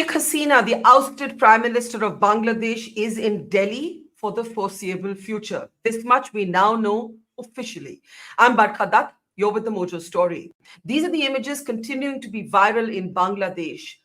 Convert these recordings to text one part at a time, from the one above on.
Sheikh Hasina, the ousted Prime Minister of Bangladesh, is in Delhi for the foreseeable future. This much we now know officially. I'm Barkha Dutt. You're with the Mojo Story. These are the images continuing to be viral in Bangladesh.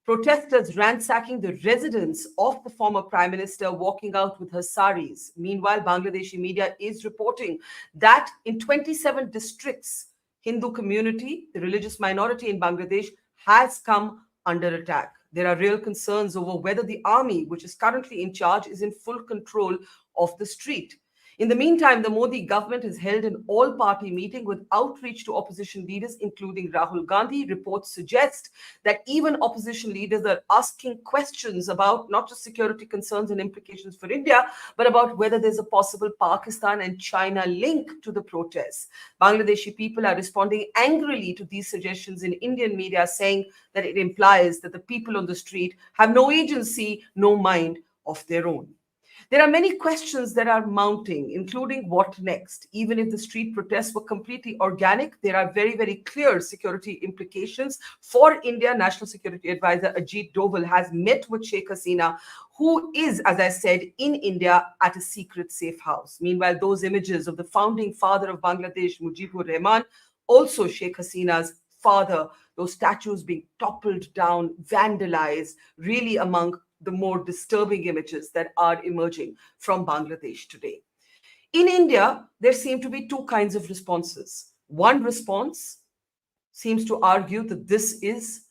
Protesters ransacking the residence of the former Prime Minister, walking out with her saris. Meanwhile, Bangladeshi media is reporting that in 27 districts, Hindu community, the religious minority in Bangladesh, has come under attack. There are real concerns over whether the army, which is currently in charge, is in full control of the street. In the meantime, the Modi government has held an all-party meeting with outreach to opposition leaders, including Rahul Gandhi. Reports suggest that even opposition leaders are asking questions about not just security concerns and implications for India, but about whether there's a possible Pakistan and China link to the protests. Bangladeshi people are responding angrily to these suggestions in Indian media, saying that it implies that the people on the street have no agency, no mind of their own. There are many questions that are mounting, including what next. Even if the street protests were completely organic, there are very, very clear security implications for India. National Security Advisor Ajit Doval has met with Sheikh Hasina, who is, as I said, in India at a secret safe house. Meanwhile, those images of the founding father of Bangladesh, Mujibur Rahman, also Sheikh Hasina's father, those statues being toppled down, vandalized, really among the more disturbing images that are emerging from Bangladesh today. In India, there seem to be two kinds of responses. One response seems to argue that this is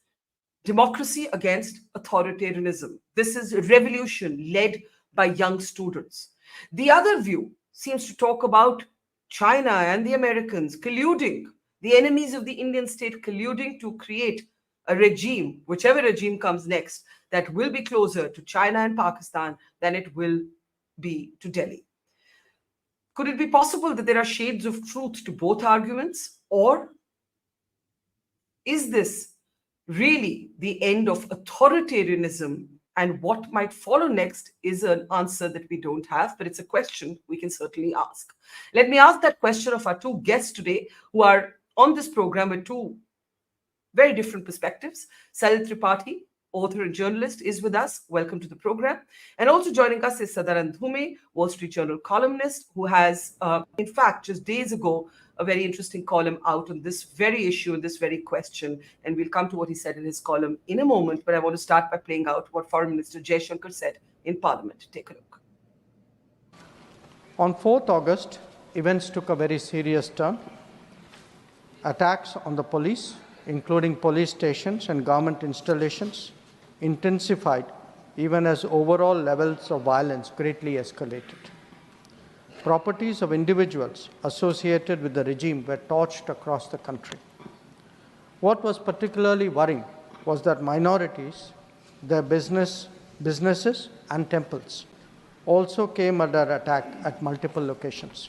democracy against authoritarianism. This is a revolution led by young students. The other view seems to talk about China and the Americans colluding, the enemies of the Indian state colluding to create a regime, whichever regime comes next, that will be closer to China and Pakistan than it will be to Delhi. Could it be possible that there are shades of truth to both arguments? Or is this really the end of authoritarianism? And what might follow next is an answer that we don't have, but it's a question we can certainly ask. Let me ask that question of our two guests today who are on this program with two very different perspectives. Salil Tripathi, author and journalist, is with us. Welcome to the program. And also joining us is Sadanand Dhume, Wall Street Journal columnist, who has, in fact, just days ago, a very interesting column out on this very issue and this very question. And we'll come to what he said in his column in a moment. But I want to start by playing out what Foreign Minister Jaishankar said in Parliament. Take a look. On 4th August, events took a very serious turn. Attacks on the police, including police stations and government installations, intensified even as overall levels of violence greatly escalated. Properties of individuals associated with the regime were torched across the country. What was particularly worrying was that minorities, their businesses and temples also came under attack at multiple locations.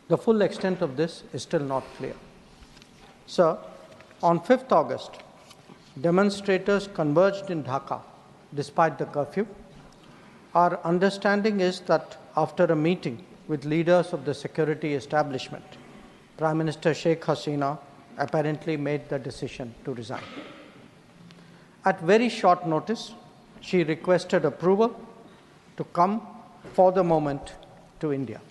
The full extent of this is still not clear. Sir, on 5th August, demonstrators converged in Dhaka despite the curfew. Our understanding is that after a meeting with leaders of the security establishment, Prime Minister Sheikh Hasina apparently made the decision to resign. At very short notice, she requested approval to come for the moment to India.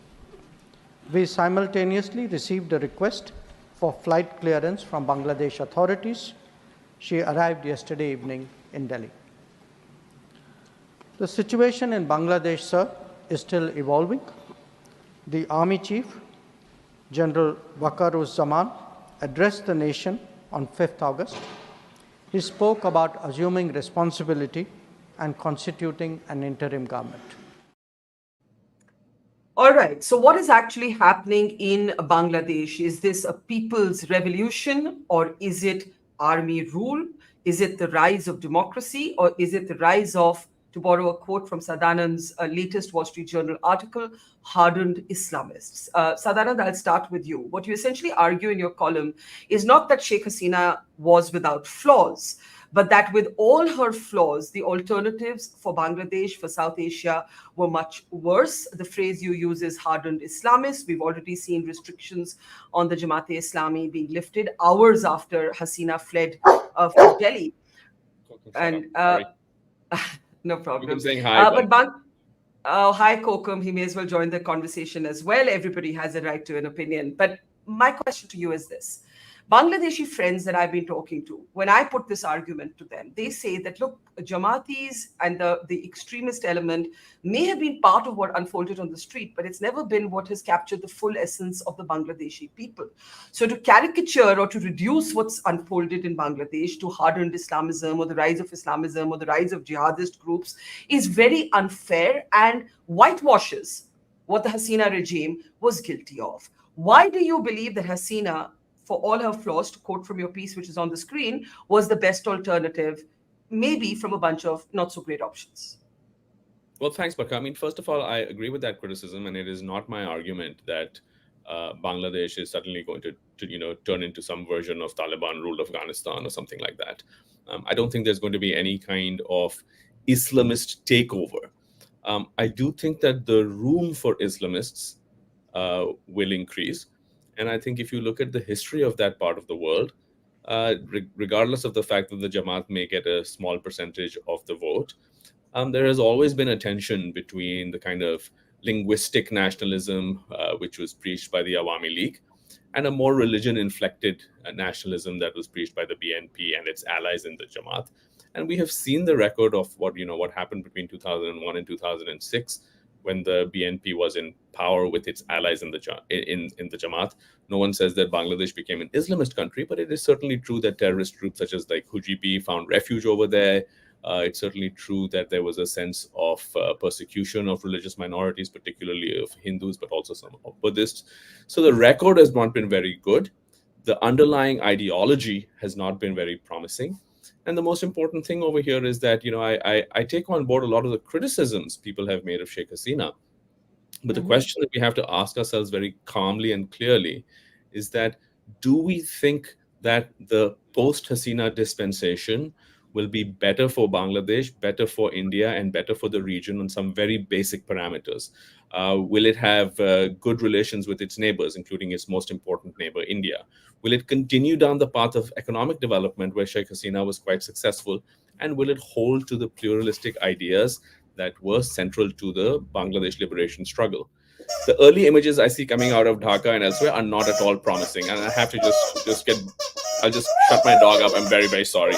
We simultaneously received a request for flight clearance from Bangladesh authorities. She arrived yesterday evening in Delhi. The situation in Bangladesh, sir, is still evolving. The Army Chief, General Waqar-uz-Zaman, addressed the nation on 5th August. He spoke about assuming responsibility and constituting an interim government. All right. So what is actually happening in Bangladesh? Is this a people's revolution, or is it army rule? Is it the rise of democracy, or is it the rise of, to borrow a quote from Sadanand's latest Wall Street Journal article, hardened Islamists? Sadanand, I'll start with you. What you essentially argue in your column is not that Sheikh Hasina was without flaws, but that with all her flaws, the alternatives for Bangladesh, for South Asia, were much worse. The phrase you use is hardened Islamists. We've already seen restrictions on the Jamaat-e-Islami being lifted hours after Hasina fled from Delhi. And Sorry. no You've problem. been saying hi, But hi, Kokum. He may as well join the conversation as well. Everybody has a right to an opinion. But my question to you is this. Bangladeshi friends that I've been talking to, when I put this argument to them, they say that, look, Jamaatis and the extremist element may have been part of what unfolded on the street, but it's never been what has captured the full essence of the Bangladeshi people. So to caricature or to reduce what's unfolded in Bangladesh to hardened Islamism or the rise of Islamism or the rise of jihadist groups is very unfair and whitewashes what the Hasina regime was guilty of. Why do you believe that Hasina, for all her flaws, to quote from your piece, which is on the screen, was the best alternative, maybe from a bunch of not so great options? Well, thanks, Barkha. I mean, first of all, I agree with that criticism, and it is not my argument that Bangladesh is suddenly going to turn into some version of Taliban-ruled Afghanistan or something like that. I don't think there's going to be any kind of Islamist takeover. I do think that the room for Islamists will increase. And I think if you look at the history of that part of the world, regardless of the fact that the Jamaat may get a small percentage of the vote, there has always been a tension between the kind of linguistic nationalism which was preached by the Awami League and a more religion-inflected nationalism that was preached by the BNP and its allies in the Jamaat. And we have seen the record of what happened between 2001 and 2006 when the BNP was in power with its allies in the Jamaat. No one says that Bangladesh became an Islamist country, but it is certainly true that terrorist groups such as like Hujipi found refuge over there. It's certainly true that there was a sense of persecution of religious minorities, particularly of Hindus, but also some of Buddhists. So the record has not been very good. The underlying ideology has not been very promising. And the most important thing over here is that, I take on board a lot of the criticisms people have made of Sheikh Hasina. But the question that we have to ask ourselves very calmly and clearly is that, do we think that the post-Hasina dispensation will be better for Bangladesh, better for India, and better for the region on some very basic parameters? Will it have good relations with its neighbors, including its most important neighbor, India? Will it continue down the path of economic development where Sheikh Hasina was quite successful? And will it hold to the pluralistic ideas that were central to the Bangladesh liberation struggle? The early images I see coming out of Dhaka and elsewhere are not at all promising. And I have to I'll just shut my dog up. I'm very, very sorry.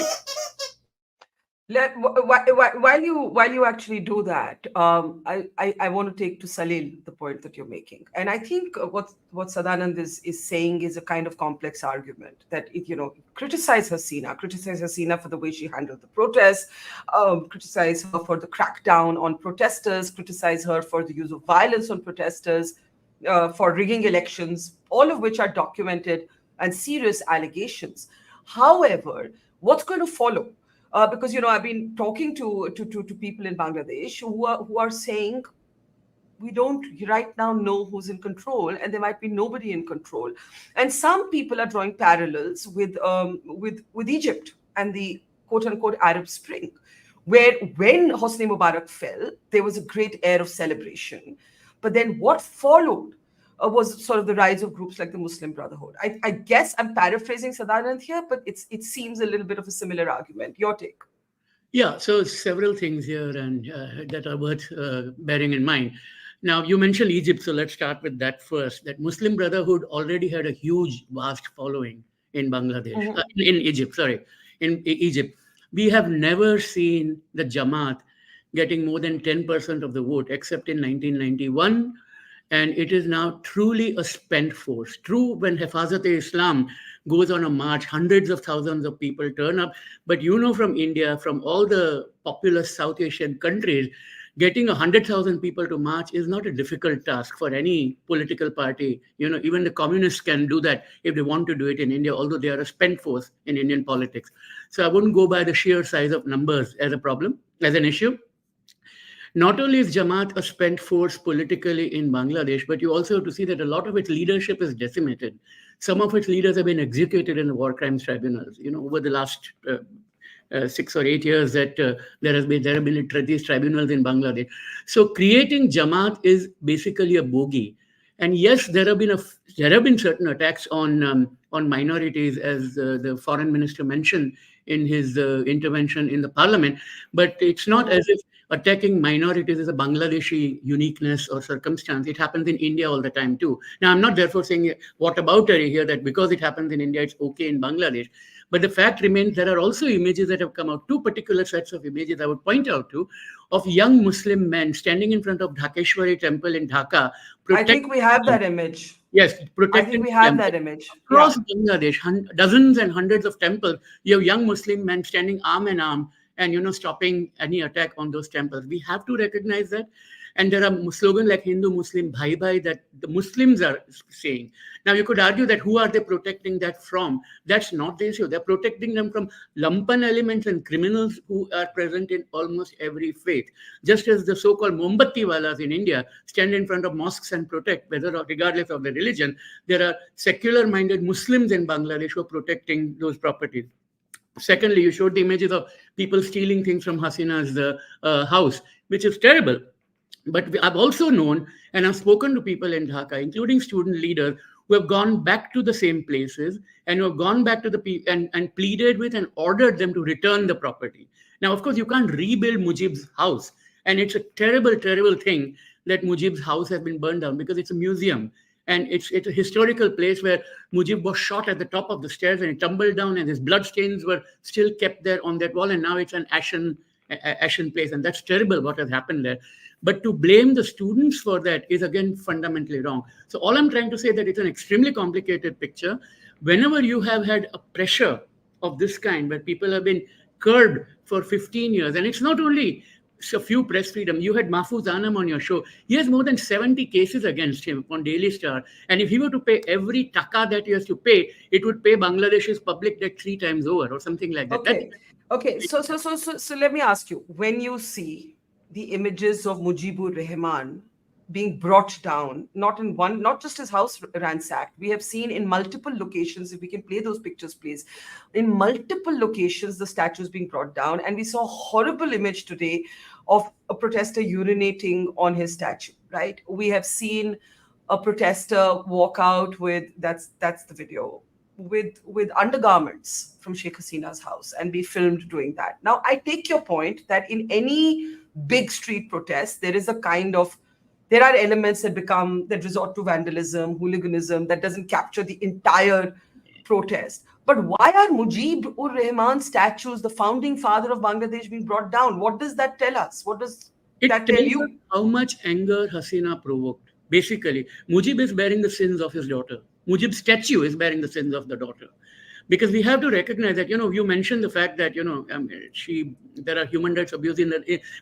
While you actually do that, I want to take to Salil the point that you're making, and I think what Sadanand is saying is a kind of complex argument that criticize Hasina for the way she handled the protests, criticize her for the crackdown on protesters, criticize her for the use of violence on protesters, for rigging elections, all of which are documented and serious allegations. However, what's going to follow? Because I've been talking to people in Bangladesh who are saying we don't right now know who's in control, and there might be nobody in control. And some people are drawing parallels with Egypt and the quote unquote Arab Spring, where when Hosni Mubarak fell, there was a great air of celebration, but then what followed was sort of the rise of groups like the Muslim Brotherhood. I guess I'm paraphrasing Sadanand here, but it seems a little bit of a similar argument. Your take? Yeah, so several things here and that are worth bearing in mind. Now, you mentioned Egypt, so let's start with that first. That Muslim Brotherhood already had a huge, vast following in Bangladesh, in Egypt. We have never seen the Jamaat getting more than 10% of the vote, except in 1991. And it is now truly a spent force. True, when Hifazat-e-Islam goes on a march, hundreds of thousands of people turn up. But from India, from all the populous South Asian countries, getting 100,000 people to march is not a difficult task for any political party. Even the communists can do that if they want to do it in India, although they are a spent force in Indian politics. So I wouldn't go by the sheer size of numbers as a problem, as an issue. Not only is Jamaat a spent force politically in Bangladesh, but you also have to see that a lot of its leadership is decimated. Some of its leaders have been executed in the war crimes tribunals. Over the last 6 or 8 years that there have been these tribunals in Bangladesh. So creating Jamaat is basically a bogey. And yes, there have been certain attacks on minorities, as the foreign minister mentioned in his intervention in the parliament. But it's not as if attacking minorities is a Bangladeshi uniqueness or circumstance. It happens in India all the time too. Now, I'm not therefore saying whataboutery here that because it happens in India, it's okay in Bangladesh. But the fact remains there are also images that have come out, two particular sets of images I would point out to, of young Muslim men standing in front of Dhakeshwari temple in Dhaka. I think we have that image. Yes, I protecting think we have that image. across Bangladesh, dozens and hundreds of temples. You have young Muslim men standing arm in arm and stopping any attack on those temples. We have to recognize that. And there are slogans like Hindu Muslim Bhai Bhai that the Muslims are saying. Now you could argue that who are they protecting that from? That's not the issue. They're protecting them from lumpen elements and criminals who are present in almost every faith. Just as the so-called Mombatti walas in India stand in front of mosques and protect, regardless of the religion, there are secular-minded Muslims in Bangladesh who are protecting those properties. Secondly, you showed the images of people stealing things from Hasina's house, which is terrible. But I've also known, and I've spoken to people in Dhaka, including student leaders, who have gone back to the same places and who have gone back to the people and pleaded with and ordered them to return the property. Now, of course, you can't rebuild Mujib's house. And it's a terrible, terrible thing that Mujib's house has been burned down because it's a museum. And it's a historical place where Mujib was shot at the top of the stairs and he tumbled down and his bloodstains were still kept there on that wall. And now it's an ashen place. And that's terrible what has happened there. But to blame the students for that is, again, fundamentally wrong. So all I'm trying to say that it's an extremely complicated picture. Whenever you have had a pressure of this kind, where people have been curbed for 15 years, and it's not only a few press freedom. You had Mahfouz Anam on your show. He has more than 70 cases against him on Daily Star. And if he were to pay every taka that he has to pay, it would pay Bangladesh's public debt 3 times over or something like that. Okay. So let me ask you, when you see the images of Mujibur Rahman being brought down, not just his house ransacked. We have seen in multiple locations, if we can play those pictures, please. In multiple locations, the statues being brought down. And we saw a horrible image today of a protester urinating on his statue, right? We have seen a protester walk out with, that's the video, with undergarments from Sheikh Hasina's house and be filmed doing that. Now, I take your point that in any big street protest, there are elements that resort to vandalism, hooliganism, that doesn't capture the entire protest. But why are Mujibur Rahman statues, the founding father of Bangladesh, being brought down? What does that tell us? What does that tell you? How much anger Hasina provoked. Basically, Mujib is bearing the sins of his daughter. Mujib's statue is bearing the sins of the daughter. Because we have to recognize that, you mentioned the fact that, there are human rights abuse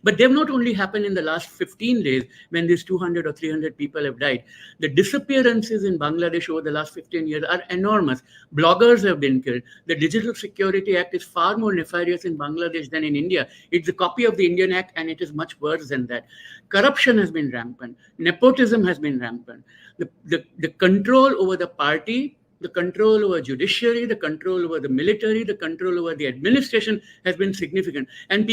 but they've not only happened in the last 15 days when these 200 or 300 people have died. The disappearances in Bangladesh over the last 15 years are enormous. Bloggers have been killed. The Digital Security Act is far more nefarious in Bangladesh than in India. It's a copy of the Indian Act and it is much worse than that. Corruption has been rampant. Nepotism has been rampant. The control over the party, the control over judiciary, the control over the military, the control over the administration has been significant. And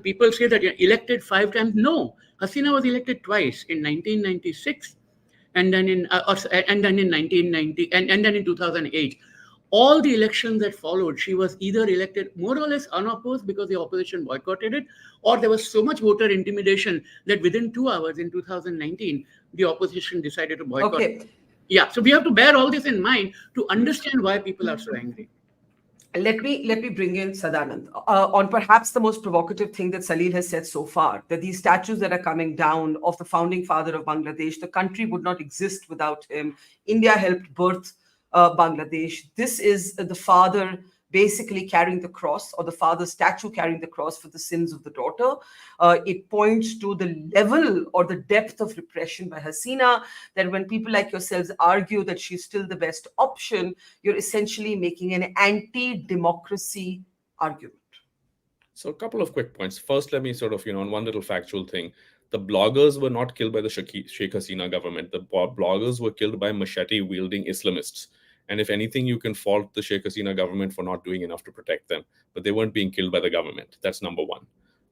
people say that you're elected 5 times. No, Hasina was elected twice, in 1996 and then in 1990 and then in 2008. All the elections that followed, she was either elected more or less unopposed because the opposition boycotted it, or there was so much voter intimidation that within 2 hours in 2019, the opposition decided to boycott. Okay. Yeah, so we have to bear all this in mind to understand why people are so angry. Let me bring in Sadanand on perhaps the most provocative thing that Salil has said so far, that these statues that are coming down of the founding father of Bangladesh, the country would not exist without him. India helped birth Bangladesh. This is the father basically carrying the cross, or the father's statue carrying the cross for the sins of the daughter. It points to the level or the depth of repression by Hasina, that when people like yourselves argue that she's still the best option, you're essentially making an anti-democracy argument. So a couple of quick points. First, let me on one little factual thing. The bloggers were not killed by the Sheikh Hasina government. The bloggers were killed by machete-wielding Islamists. And if anything, you can fault the Sheikh Hasina government for not doing enough to protect them. But they weren't being killed by the government. That's number one,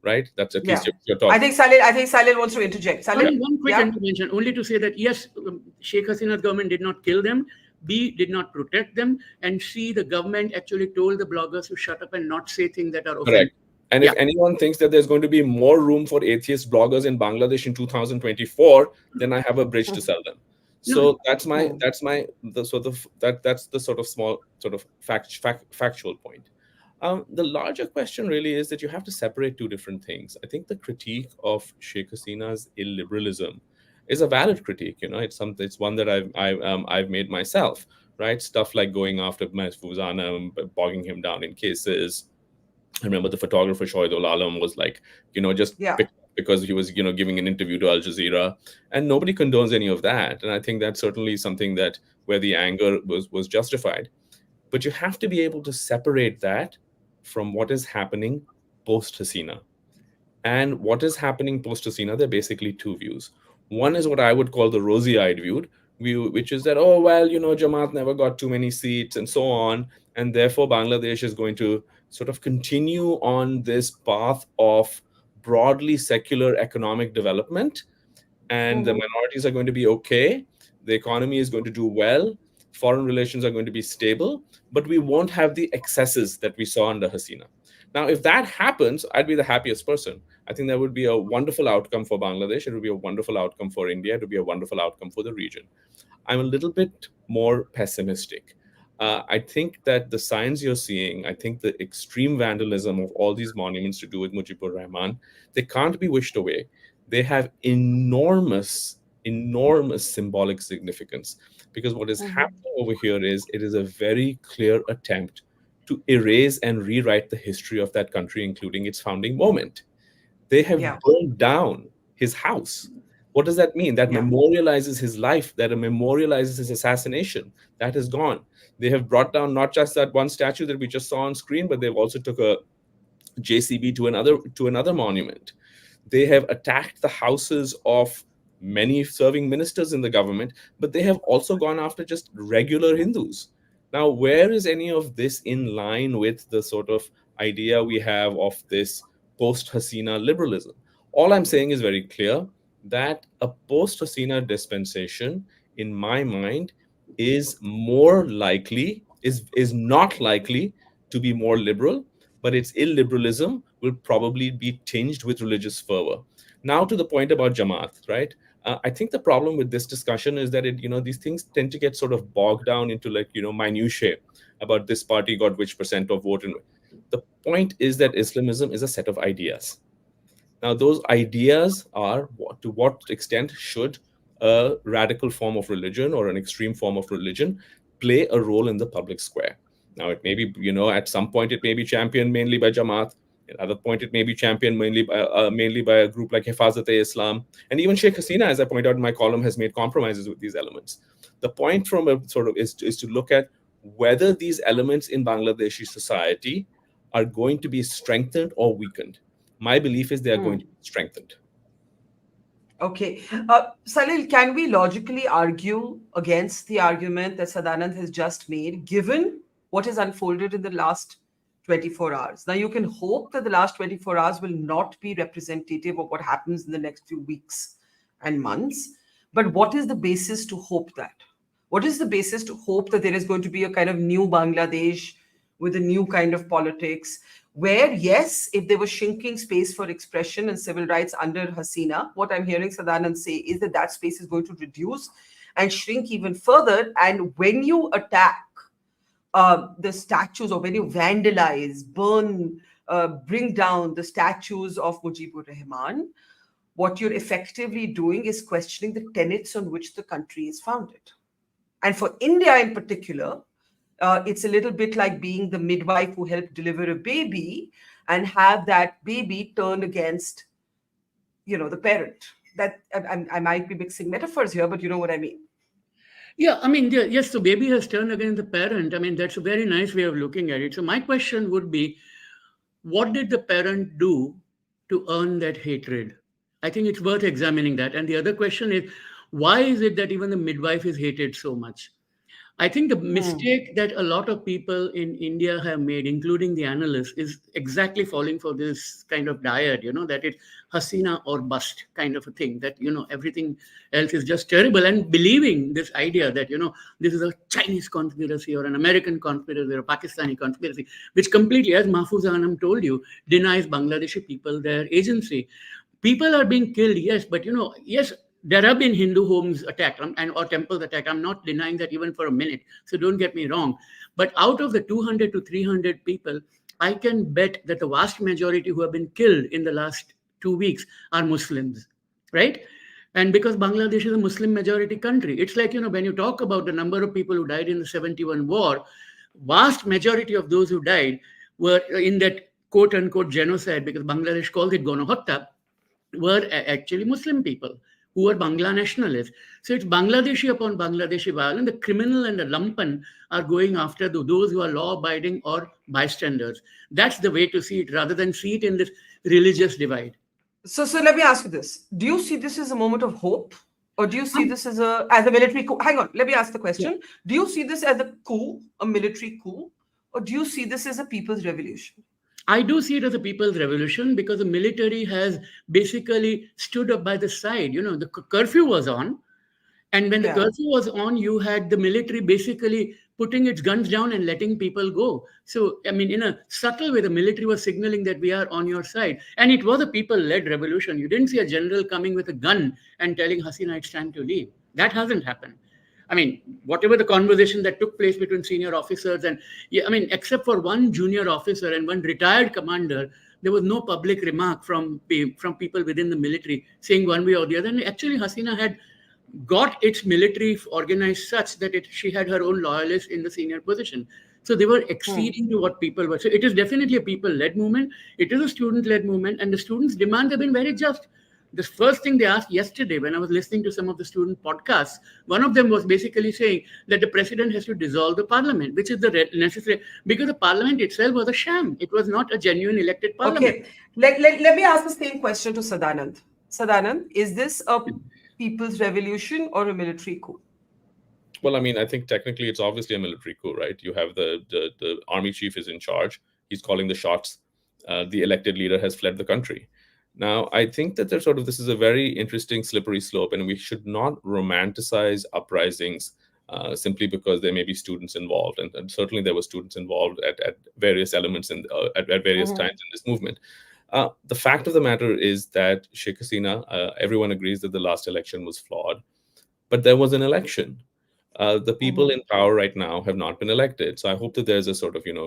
right? That's at least your talk. I think Salil wants to interject. Salil, one quick intervention, only to say that, yes, Sheikh Hasina's government did not kill them, B, did not protect them, and C, the government actually told the bloggers to shut up and not say things that are offensive. Correct. And if anyone thinks that there's going to be more room for atheist bloggers in Bangladesh in 2024, then I have a bridge to sell them. So that's the sort of that's the sort of small sort of factual point. The larger question really is that you have to separate two different things. I think the critique of Sheikh Hasina's illiberalism is a valid critique. It's one that I've made myself. Right, stuff like going after Mahfouz Anam, bogging him down in cases. I remember the photographer Shoaib Alam was like, just because he was, giving an interview to Al Jazeera, and nobody condones any of that. And I think that's certainly something that where the anger was justified. But you have to be able to separate that from what is happening post-Hasina. And what is happening post-Hasina, there are basically two views. One is what I would call the rosy-eyed view, which is that, Jamaat never got too many seats and so on. And therefore, Bangladesh is going to sort of continue on this path of broadly secular economic development. And the minorities are going to be okay. The economy is going to do well. Foreign relations are going to be stable. But we won't have the excesses that we saw under Hasina. Now, if that happens, I'd be the happiest person. I think that would be a wonderful outcome for Bangladesh. It would be a wonderful outcome for India. It would be a wonderful outcome for the region. I'm a little bit more pessimistic. I think that the signs you're seeing, I think the extreme vandalism of all these monuments to do with Mujibur Rahman, they can't be wished away. They have enormous symbolic significance. Because what is happening over here is it is a very clear attempt to erase and rewrite the history of that country, including its founding moment. They have burned down his house. What does that mean? That memorializes his life, that memorializes his assassination. That is gone. They have brought down not just that one statue that we just saw on screen, but they've also took a JCB to another monument. They have attacked the houses of many serving ministers in the government, but they have also gone after just regular Hindus. Now, where is any of this in line with the sort of idea we have of this post-Hasina liberalism? All I'm saying is very clear that a post-Hasina dispensation, in my mind, is not likely to be more liberal, but its illiberalism will probably be tinged with religious fervor. Now, to the point about Jamaat, right? I think the problem with this discussion is that these things tend to get sort of bogged down into minutiae about this party got which percent of vote. And the point is that Islamism is a set of ideas. Now, those ideas are to what extent should a radical form of religion or an extreme form of religion play a role in the public square? Now, it may be, at some point it may be championed mainly by Jamaat. At other point, it may be championed mainly by a group like Hifazat-e-Islam. And even Sheikh Hasina, as I point out in my column, has made compromises with these elements. The point from a sort of is to look at whether these elements in Bangladeshi society are going to be strengthened or weakened. My belief is they are going to be strengthened. Okay. Salil, can we logically argue against the argument that Sadanand has just made, given what has unfolded in the last 24 hours? Now, you can hope that the last 24 hours will not be representative of what happens in the next few weeks and months. But what is the basis to hope that? What is the basis to hope that there is going to be a kind of new Bangladesh with a new kind of politics where, yes, if there was shrinking space for expression and civil rights under Hasina, what I'm hearing Sadanand say is that that space is going to reduce and shrink even further. And when you attack the statues, or when you vandalize, burn, bring down the statues of Mujibur Rahman, what you're effectively doing is questioning the tenets on which the country is founded. And for India in particular, it's a little bit like being the midwife who helped deliver a baby and have that baby turned against, the parent. That I might be mixing metaphors here, but you know what I mean. Yeah, I mean, yes, the baby has turned against the parent. I mean, that's a very nice way of looking at it. So my question would be, what did the parent do to earn that hatred? I think it's worth examining that. And the other question is, why is it that even the midwife is hated so much? I think the mistake that a lot of people in India have made, including the analysts, is exactly falling for this kind of diet, that it's Hasina or bust kind of a thing, that, everything else is just terrible, and believing this idea that, this is a Chinese conspiracy or an American conspiracy or a Pakistani conspiracy, which completely, as Mahfouz Anam told you, denies Bangladeshi people their agency. People are being killed, yes, but yes, there have been Hindu homes attacked and or temples attacked. I'm not denying that even for a minute, so don't get me wrong. But out of the 200 to 300 people, I can bet that the vast majority who have been killed in the last 2 weeks are Muslims, right? And because Bangladesh is a Muslim majority country, it's like, when you talk about the number of people who died in the 71 war, vast majority of those who died were in that quote unquote genocide, because Bangladesh calls it Gonohotta, were actually Muslim people who were Bangla nationalists. So it's Bangladeshi upon Bangladeshi violence. The criminal and the lumpen are going after those who are law-abiding or bystanders. That's the way to see it, rather than see it in this religious divide. So let me ask you this. Do you see this as a moment of hope? Or do you see this as a military coup? Hang on, let me ask the question. Yeah. Do you see this as a coup, a military coup? Or do you see this as a people's revolution? I do see it as a people's revolution, because the military has basically stood up by the side. The curfew was on. And when the curfew was on, you had the military basically putting its guns down and letting people go. So, I mean, in a subtle way, the military was signaling that we are on your side. And it was a people-led revolution. You didn't see a general coming with a gun and telling Hasina it's time to leave. That hasn't happened. I mean, whatever the conversation that took place between senior officers and, except for one junior officer and one retired commander, there was no public remark from people within the military saying one way or the other. And actually, Hasina had got its military organized such that she had her own loyalists in the senior position. So they were acceding to what people were. So it is definitely a people-led movement. It is a student-led movement, and the students' demands have been very just. The first thing they asked yesterday, when I was listening to some of the student podcasts, one of them was basically saying that the president has to dissolve the parliament, which is the necessary, because the parliament itself was a sham. It was not a genuine elected parliament. Okay, let me ask the same question to Sadanand. Sadanand, is this a people's revolution or a military coup? Well, I mean, I think technically it's obviously a military coup, right? You have the army chief is in charge. He's calling the shots. The elected leader has fled the country. Now, I think that this is a very interesting slippery slope, and we should not romanticize uprisings simply because there may be students involved. And certainly there were students involved at various elements at various times in this movement. The fact of the matter is that Sheikh Hasina, everyone agrees that the last election was flawed, but there was an election. The people in power right now have not been elected. So I hope that there's a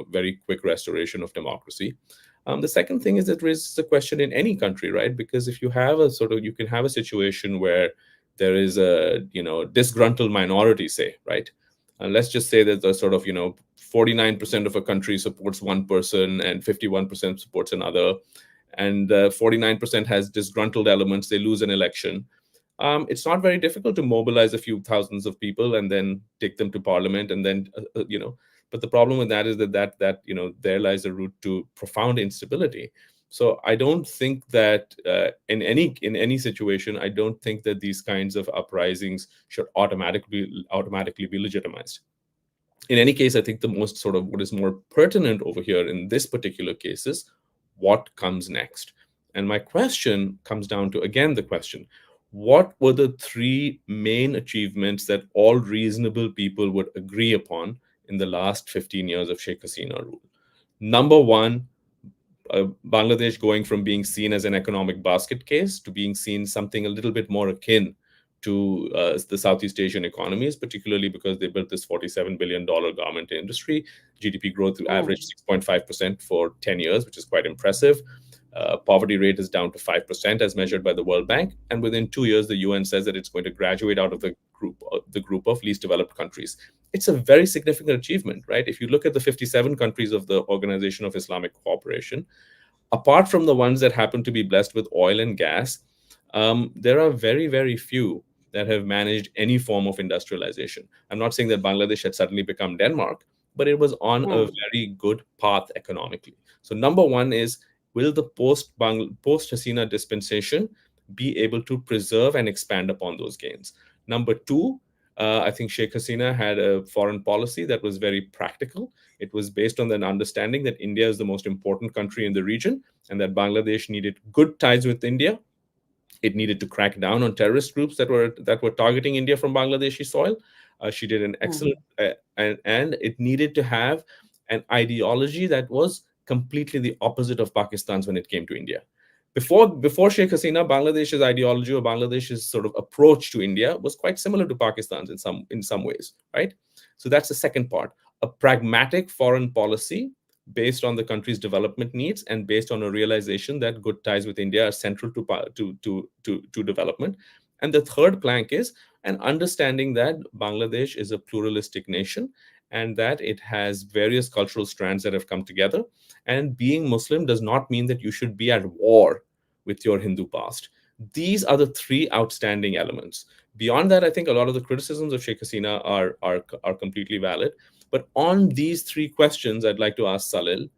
very quick restoration of democracy. The second thing is it raises a question in any country, right? Because if you have you can have a situation where there is a, disgruntled minority, say, right? And let's just say that the 49% of a country supports one person and 51% supports another, and 49% has disgruntled elements, they lose an election. It's not very difficult to mobilize a few thousands of people and then take them to parliament, and then, but the problem with that is that there lies a route to profound instability. So I don't think that in any situation, I don't think that these kinds of uprisings should automatically be legitimized. In any case, I think the most what is more pertinent over here in this particular case is what comes next. And my question comes down to, again, the question, what were the three main achievements that all reasonable people would agree upon in the last 15 years of Sheikh Hasina rule? Number one, Bangladesh going from being seen as an economic basket case to being seen something a little bit more akin to the Southeast Asian economies, particularly because they built this $47 billion garment industry. GDP growth averaged 6.5% for 10 years, which is quite impressive. Poverty rate is down to 5% as measured by the World Bank. And within 2 years, the UN says that it's going to graduate out of the group of least developed countries. It's a very significant achievement, right? If you look at the 57 countries of the Organization of Islamic Cooperation, apart from the ones that happen to be blessed with oil and gas, there are very, very few that have managed any form of industrialization. I'm not saying that Bangladesh had suddenly become Denmark, but it was on a very good path economically. So number one is, will the post-Hasina dispensation be able to preserve and expand upon those gains? Number two, I think Sheikh Hasina had a foreign policy that was very practical. It was based on an understanding that India is the most important country in the region and that Bangladesh needed good ties with India. It needed to crack down on terrorist groups that were targeting India from Bangladeshi soil. She did an excellent, and it needed to have an ideology that was completely the opposite of Pakistan's when it came to India. Before Sheikh Hasina, Bangladesh's ideology or Bangladesh's sort of approach to India was quite similar to Pakistan's in some ways, right? So that's the second part: a pragmatic foreign policy based on the country's development needs and based on a realization that good ties with India are central to development. And the third plank is an understanding that Bangladesh is a pluralistic nation and that it has various cultural strands that have come together. And being Muslim does not mean that you should be at war with your Hindu past. These are the three outstanding elements. Beyond that, I think a lot of the criticisms of Sheikh Hasina are completely valid. But on these three questions, I'd like to ask Salil,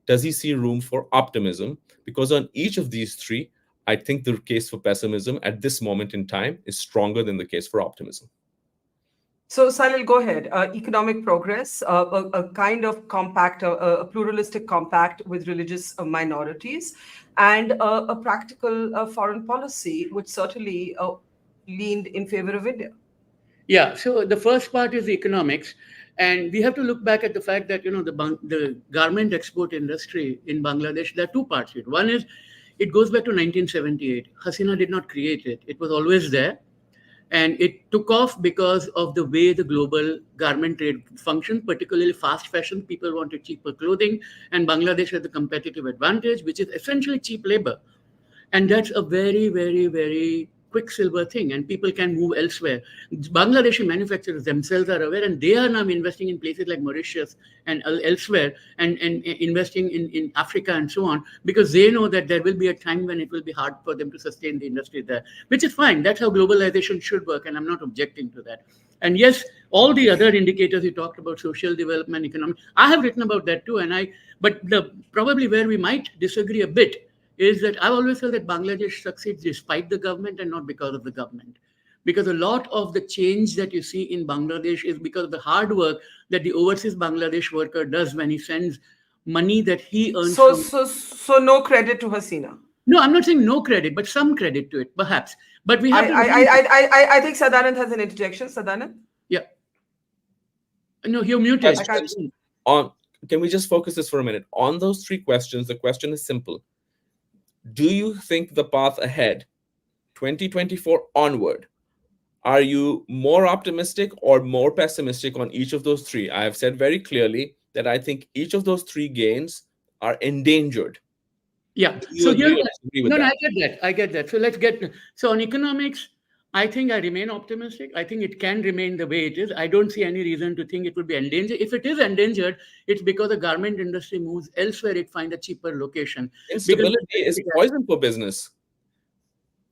does he see room for optimism? Because on each of these three, I think the case for pessimism at this moment in time is stronger than the case for optimism. So, Salil, go ahead. Economic progress, a kind of compact, a pluralistic compact with religious minorities, and a practical foreign policy, which certainly leaned in favor of India. Yeah, so the first part is the economics. And we have to look back at the fact that, the garment export industry in Bangladesh, there are two parts to it. One is, it goes back to 1978. Hasina did not create it. It was always there. And it took off because of the way the global garment trade functioned, particularly fast fashion. People wanted cheaper clothing, and Bangladesh had the competitive advantage, which is essentially cheap labor. And that's a very, very, very quicksilver thing, and people can move elsewhere. Bangladeshi manufacturers themselves are aware, and they are now investing in places like Mauritius and elsewhere, and investing in Africa and so on, because they know that there will be a time when it will be hard for them to sustain the industry there, which is fine. That's how globalization should work, and I'm not objecting to that. And yes, all the other indicators you talked about, social development, economic, I have written about that too. But probably where we might disagree a bit is that I've always felt that Bangladesh succeeds despite the government and not because of the government. Because a lot of the change that you see in Bangladesh is because of the hard work that the overseas Bangladesh worker does when he sends money that he earns. So no credit to Hasina. No, I'm not saying no credit, but some credit to it, perhaps. But we have I think Sadanand has an interjection. Sadanand? Yeah. No, you're muted. Can we just focus this for a minute? On those three questions, the question is simple. Do you think the path ahead, 2024 onward, are you more optimistic or more pessimistic on each of those three? I have said very clearly that I think each of those three gains are endangered. Yeah. So I get that. So on economics, I think I remain optimistic. I think it can remain the way it is. I don't see any reason to think it will be endangered. If it is endangered, it's because the garment industry moves elsewhere. It finds a cheaper location. Instability is poison for business.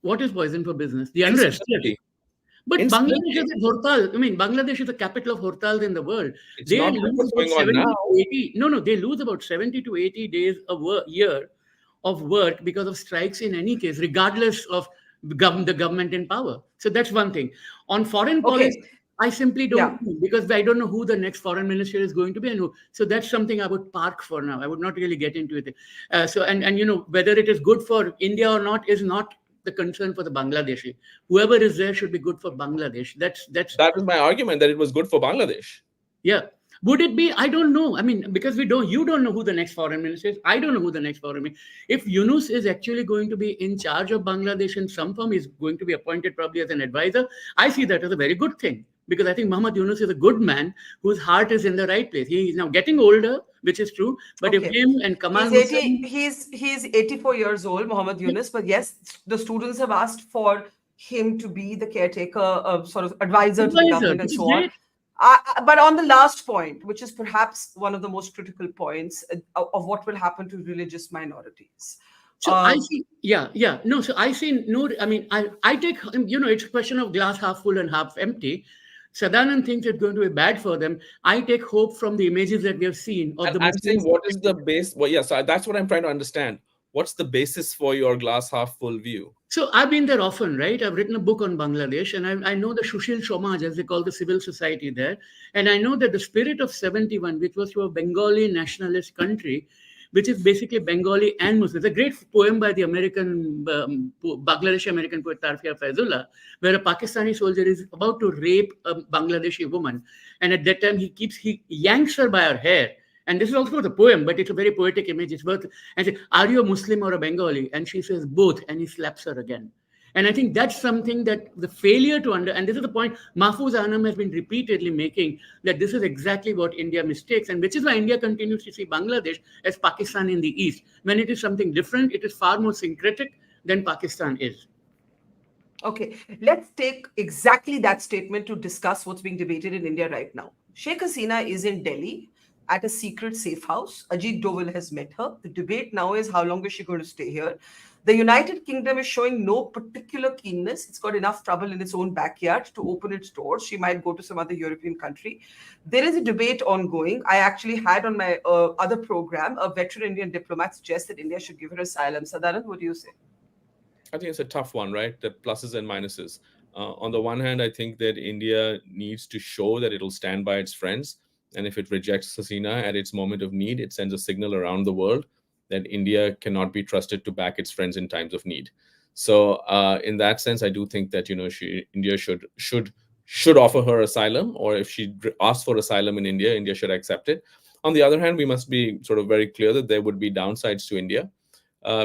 What is poison for business? The unrest. But Bangladesh is a Hortal. I mean, Bangladesh is the capital of Hortals in the world. They lose they lose about 70 to 80 days a year of work because of strikes in any case, regardless of the government in power. So that's one thing. On foreign policy, I simply don't know, because I don't know who the next foreign minister is going to be and who. So that's something I would park for now. I would not really get into it. Whether it is good for India or not is not the concern for the Bangladeshi. Whoever is there should be good for Bangladesh. That was my argument, that it was good for Bangladesh. Yeah. Would it be? I don't know. I mean, because you don't know who the next foreign minister is. I don't know who the next foreign minister is. If Yunus is actually going to be in charge of Bangladesh in some form, he's going to be appointed probably as an advisor. I see that as a very good thing, because I think Muhammad Yunus is a good man whose heart is in the right place. He is now getting older, which is true. But if him and Kamal he's 84 years old, Muhammad Yunus. But yes, the students have asked for him to be the caretaker, sort of advisor to the government and so on. But on the last point, which is perhaps one of the most critical points of what will happen to religious minorities. So I see, no. So I see no. I mean, I take, it's a question of glass half full and half empty. Sadanand thinks it's going to be bad for them. I take hope from the images that we have seen of the. I'm saying, what is the base? Well, so that's what I'm trying to understand. What's the basis for your glass half full view? So I've been there often, right? I've written a book on Bangladesh, and I know the Sushil Somaj, as they call the civil society there. And I know that the spirit of 71, which was to a Bengali nationalist country, which is basically Bengali and Muslims. A great poem by the Bangladeshi American poet Tarfia Faizullah, where a Pakistani soldier is about to rape a Bangladeshi woman. And at that time, he yanks her by her hair. And this is also the poem, but it's a very poetic image. It's worth, and say, are you a Muslim or a Bengali? And she says, both. And he slaps her again. And I think that's something that the failure to and this is the point Mahfouz Anam has been repeatedly making, that this is exactly what India mistakes, and which is why India continues to see Bangladesh as Pakistan in the East. When it is something different, it is far more syncretic than Pakistan is. Okay, let's take exactly that statement to discuss what's being debated in India right now. Sheikh Hasina is in Delhi at a secret safe house. Ajit Doval has met her. The debate now is how long is she going to stay here? The United Kingdom is showing no particular keenness. It's got enough trouble in its own backyard to open its doors. She might go to some other European country. There is a debate ongoing. I actually had on my other program, a veteran Indian diplomat suggest that India should give her asylum. Sadanand, what do you say? I think it's a tough one, right? The pluses and minuses. On the one hand, I think that India needs to show that it'll stand by its friends. And if it rejects Hasina at its moment of need, it sends a signal around the world that India cannot be trusted to back its friends in times of need. So in that sense, I do think that, India should offer her asylum, or if she asks for asylum in India, India should accept it. On the other hand, we must be sort of very clear that there would be downsides to India.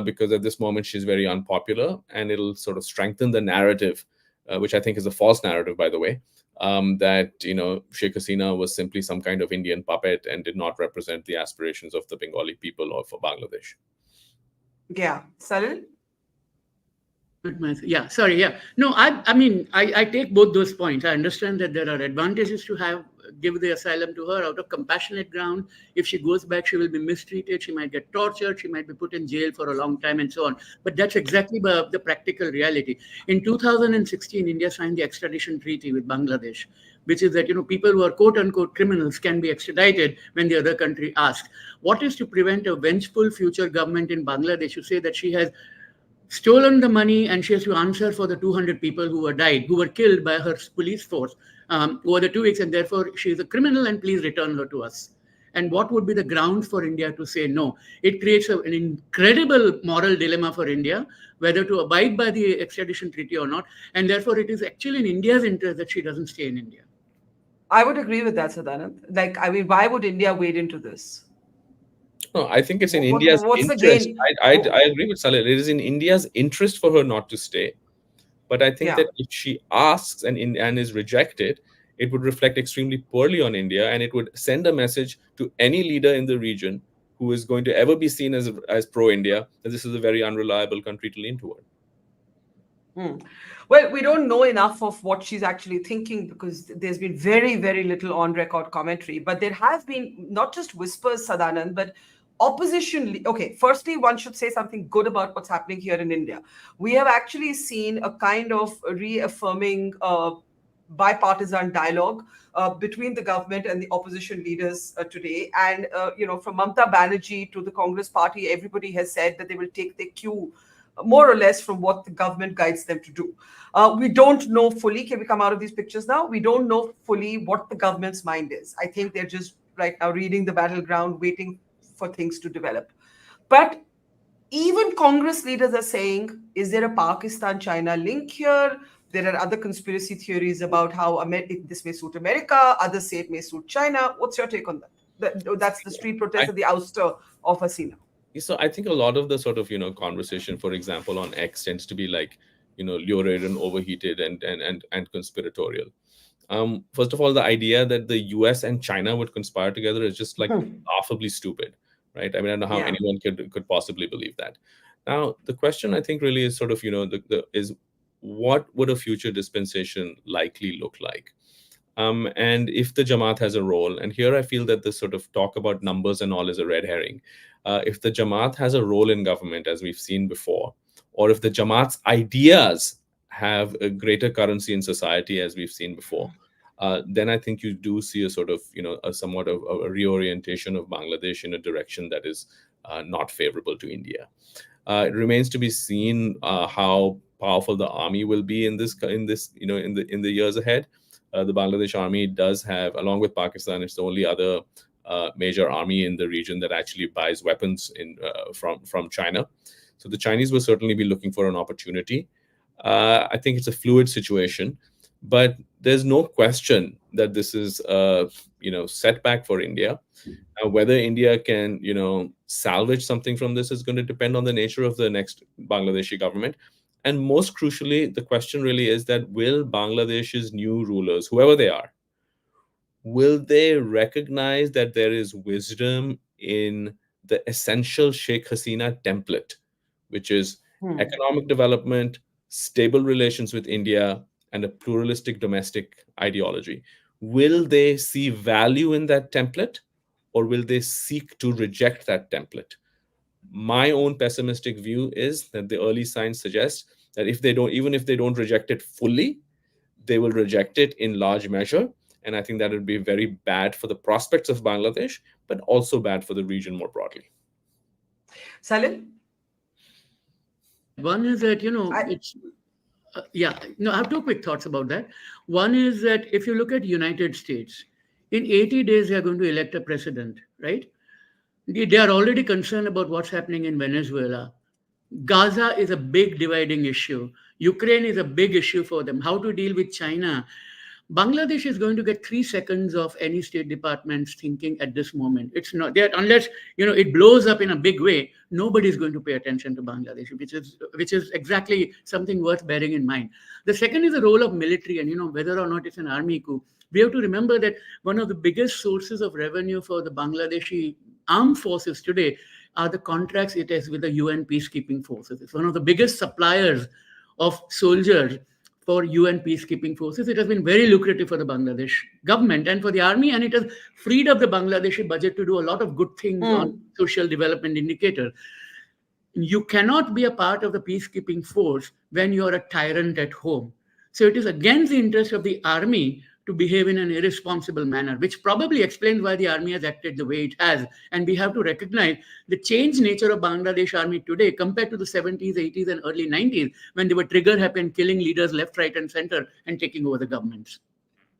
Because at this moment she's very unpopular, and it'll sort of strengthen the narrative, which I think is a false narrative, by the way, that Sheikh Hasina was simply some kind of Indian puppet and did not represent the aspirations of the Bengali people or for Bangladesh. Yeah, Salil? Yeah, sorry. Yeah, no, I mean, I take both those points. I understand that there are advantages to give the asylum to her out of compassionate ground. If she goes back, she will be mistreated. She might get tortured. She might be put in jail for a long time and so on. But that's exactly the practical reality. In 2016, India signed the extradition treaty with Bangladesh, which is that, people who are quote unquote criminals can be extradited when the other country asks. What is to prevent a vengeful future government in Bangladesh to say that she has stolen the money and she has to answer for the 200 people who were killed by her police force over the 2 weeks, and therefore she is a criminal and please return her to us? And what would be the grounds for India to say no? It creates an incredible moral dilemma for India, whether to abide by the extradition treaty or not. And therefore, it is actually in India's interest that she doesn't stay in India. I would agree with that, Sadanand. Why would India wade into this? No, I think it's in India's interest. I agree with Salil. It is in India's interest for her not to stay. But I think that if she asks and is rejected, it would reflect extremely poorly on India, and it would send a message to any leader in the region who is going to ever be seen as pro-India, that this is a very unreliable country to lean toward. Well, we don't know enough of what she's actually thinking, because there's been very, very little on-record commentary. But there have been not just whispers, Sadanand, but opposition. Okay, firstly, one should say something good about what's happening here in India. We have actually seen a kind of reaffirming bipartisan dialogue between the government and the opposition leaders today. And, from Mamata Banerjee to the Congress party, everybody has said that they will take their cue more or less from what the government guides them to do. We don't know fully, can we come out of these pictures now? We don't know fully what the government's mind is. I think they're just right now reading the battleground, waiting for things to develop. But even Congress leaders are saying, is there a Pakistan-China link here? There are other conspiracy theories about how this may suit America. Others say it may suit China. What's your take on that? That's the street protest and the ouster of Hasina. So I think a lot of the sort of, conversation, for example, on X tends to be like, lurid and overheated and conspiratorial. First of all, the idea that the US and China would conspire together is just like laughably stupid, right? I mean, I don't know how anyone could possibly believe that. Now, the question I think really is sort of, is what would a future dispensation likely look like? And if the Jamaat has a role, and here I feel that the sort of talk about numbers and all is a red herring. If the Jamaat has a role in government, as we've seen before, or if the Jamaat's ideas have a greater currency in society, as we've seen before, then I think you do see a sort of, a somewhat of a reorientation of Bangladesh in a direction that is not favorable to India. It remains to be seen how powerful the army will be in the years ahead. The Bangladesh army does have, along with Pakistan, it's the only other major army in the region that actually buys weapons from China. So the Chinese will certainly be looking for an opportunity. I think it's a fluid situation, but there's no question that this is a setback for India. Whether India can salvage something from this is going to depend on the nature of the next Bangladeshi government. And most crucially, the question really is that will Bangladesh's new rulers, whoever they are, will they recognize that there is wisdom in the essential Sheikh Hasina template, which is economic development, stable relations with India, and a pluralistic domestic ideology? Will they see value in that template, or will they seek to reject that template? My own pessimistic view is that the early signs suggest that even if they don't reject it fully, they will reject it in large measure. And I think that would be very bad for the prospects of Bangladesh, but also bad for the region more broadly. Salil? One is that, I have two quick thoughts about that. One is that if you look at United States, in 80 days, they are going to elect a president, right? They are already concerned about what's happening in Venezuela. Gaza is a big dividing issue. Ukraine is a big issue for them. How to deal with China. Bangladesh is going to get 3 seconds of any State Department's thinking at this moment. It's not there unless it blows up in a big way. Nobody is going to pay attention to Bangladesh, which is exactly something worth bearing in mind. The second is the role of military, and whether or not it's an army coup. We have to remember that one of the biggest sources of revenue for the Bangladeshi armed forces today are the contracts it has with the UN peacekeeping forces. It's one of the biggest suppliers of soldiers for UN peacekeeping forces. It has been very lucrative for the Bangladesh government and for the army, and it has freed up the Bangladeshi budget to do a lot of good things on social development indicators. You cannot be a part of the peacekeeping force when you are a tyrant at home. So it is against the interest of the army to behave in an irresponsible manner, which probably explains why the army has acted the way it has. And we have to recognize the changed nature of Bangladesh army today compared to the 70s, 80s, and early 90s, when they were trigger happy and killing leaders left, right, and center and taking over the governments.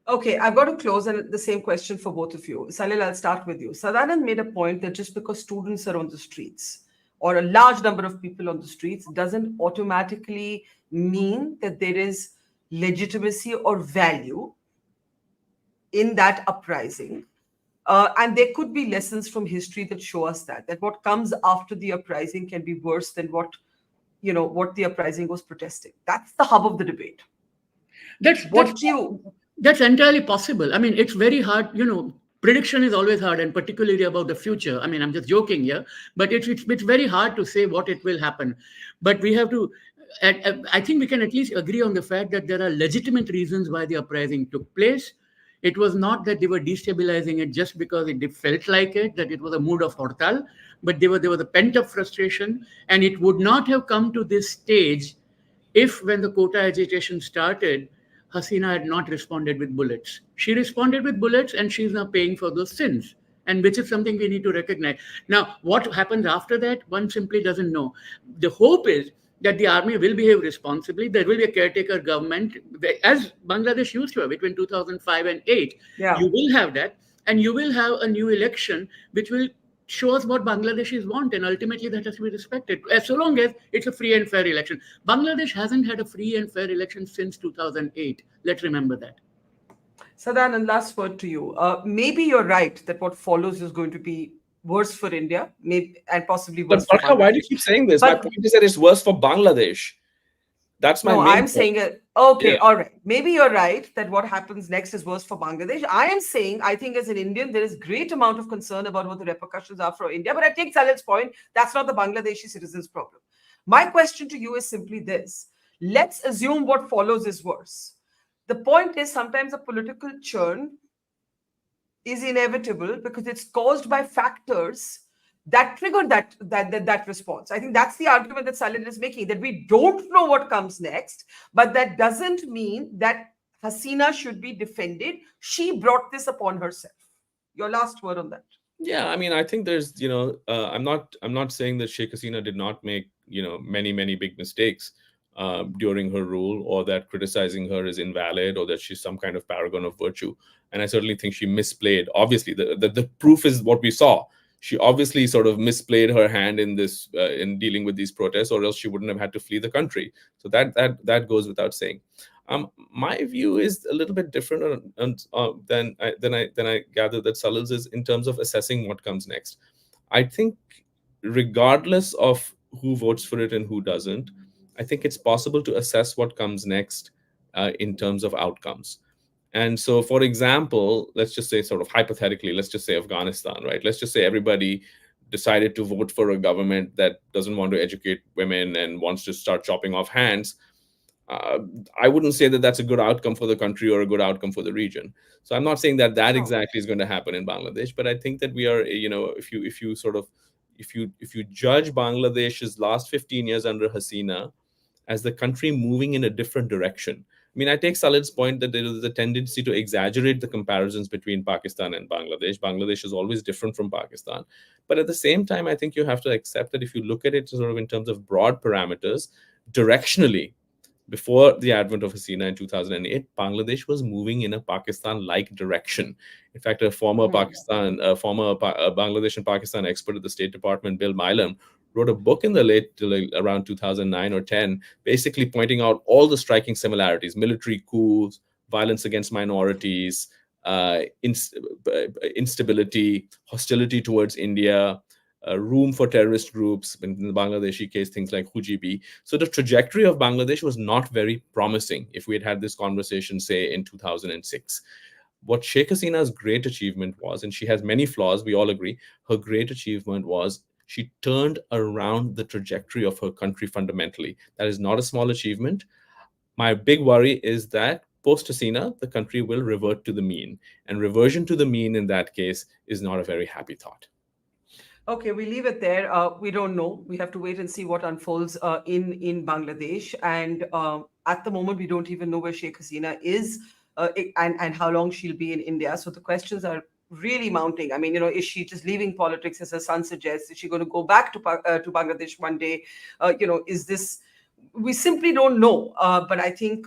Okay, I've got to close, and the same question for both of you. Salil, I'll start with you. Sadanand made a point that just because students are on the streets or a large number of people on the streets doesn't automatically mean that there is legitimacy or value in that uprising. And there could be lessons from history that show us that what comes after the uprising can be worse than what the uprising was protesting. That's the hub of the debate. That's entirely possible. I mean, it's very hard, prediction is always hard, and particularly about the future. I mean, I'm just joking here, but it's very hard to say what it will happen. But we have to, I think we can at least agree on the fact that there are legitimate reasons why the uprising took place. It was not that they were destabilizing it just because it felt like it, that it was a mood of hortal, but there was a pent-up frustration, and it would not have come to this stage if, when the quota agitation started, Hasina had not responded with bullets. She responded with bullets, and she's now paying for those sins, and which is something we need to recognize. Now, what happens after that, one simply doesn't know. The hope is that the army will behave responsibly. There will be a caretaker government, as Bangladesh used to have between 2005 and 2008. Yeah. You will have that, and you will have a new election, which will show us what Bangladeshis want, and ultimately that has to be respected, as so long as it's a free and fair election. Bangladesh hasn't had a free and fair election since 2008. Let's remember that. Sadanand, last word to you. Maybe you're right that what follows is going to be worse for India, maybe, and possibly worse for Bangladesh. Why do you keep saying this? My point is that it's worse for Bangladesh. That's my main I'm point. saying it. Okay, all right. Maybe you're right that what happens next is worse for Bangladesh. I am saying, I think as an Indian, there is great amount of concern about what the repercussions are for India. But I take Salil's point. That's not the Bangladeshi citizens' problem. My question to you is simply this. Let's assume what follows is worse. The point is sometimes a political churn is inevitable because it's caused by factors that trigger that response. I think that's the argument that Salil is making, that we don't know what comes next, but that doesn't mean that Hasina should be defended. She brought this upon herself. Your last word on that. Yeah, I mean, I think there's, I'm not saying that Sheikh Hasina did not make, many big mistakes. during her rule, or that criticizing her is invalid, or that she's some kind of paragon of virtue. And I certainly think she misplayed. Obviously, the proof is what we saw. She obviously sort of misplayed her hand in this in dealing with these protests, or else she wouldn't have had to flee the country. So that goes without saying. My view is a little bit different than I gather that Salil's is, in terms of assessing what comes next. I think regardless of who votes for it and who doesn't, I think it's possible to assess what comes next in terms of outcomes. And so, for example, let's just say, sort of hypothetically, let's just say Afghanistan, right? Let's just say everybody decided to vote for a government that doesn't want to educate women and wants to start chopping off hands. I wouldn't say that that's a good outcome for the country or a good outcome for the region. So I'm not saying that exactly is going to happen in Bangladesh, but I think that we are, if you judge Bangladesh's last 15 years under Hasina as the country moving in a different direction. I mean, I take Salil's point that there is a tendency to exaggerate the comparisons between Pakistan and Bangladesh. Bangladesh is always different from Pakistan. But at the same time, I think you have to accept that if you look at it sort of in terms of broad parameters, directionally, before the advent of Hasina in 2008, Bangladesh was moving in a Pakistan-like direction. In fact, a former Bangladesh and Pakistan expert at the State Department, Bill Milam, wrote a book in the around 2009 or 10, basically pointing out all the striking similarities: military coups, violence against minorities, instability, hostility towards India, room for terrorist groups, in the Bangladeshi case, things like Hujibi. So the trajectory of Bangladesh was not very promising if we had had this conversation, say, in 2006. What Sheikh Hasina's great achievement was, and she has many flaws, we all agree, her great achievement was she turned around the trajectory of her country fundamentally. That is not a small achievement. My big worry is that post-Hasina, the country will revert to the mean. And reversion to the mean in that case is not a very happy thought. Okay, we leave it there. We don't know. We have to wait and see what unfolds in Bangladesh. And at the moment, we don't even know where Sheikh Hasina is and how long she'll be in India. So the questions are really mounting. I mean, is she just leaving politics, as her son suggests? Is she going to go back to Bangladesh one day? Is this? We simply don't know. But I think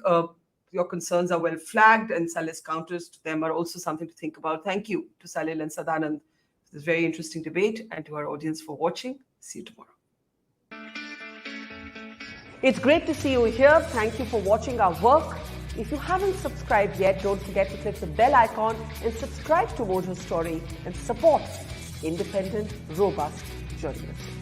your concerns are well flagged, and Salil's counters to them are also something to think about. Thank you to Salil and Sadanand for this very interesting debate, and to our audience for watching. See you tomorrow. It's great to see you here. Thank you for watching our work. If you haven't subscribed yet, don't forget to click the bell icon and subscribe to Mojo Story and support independent, robust journalism.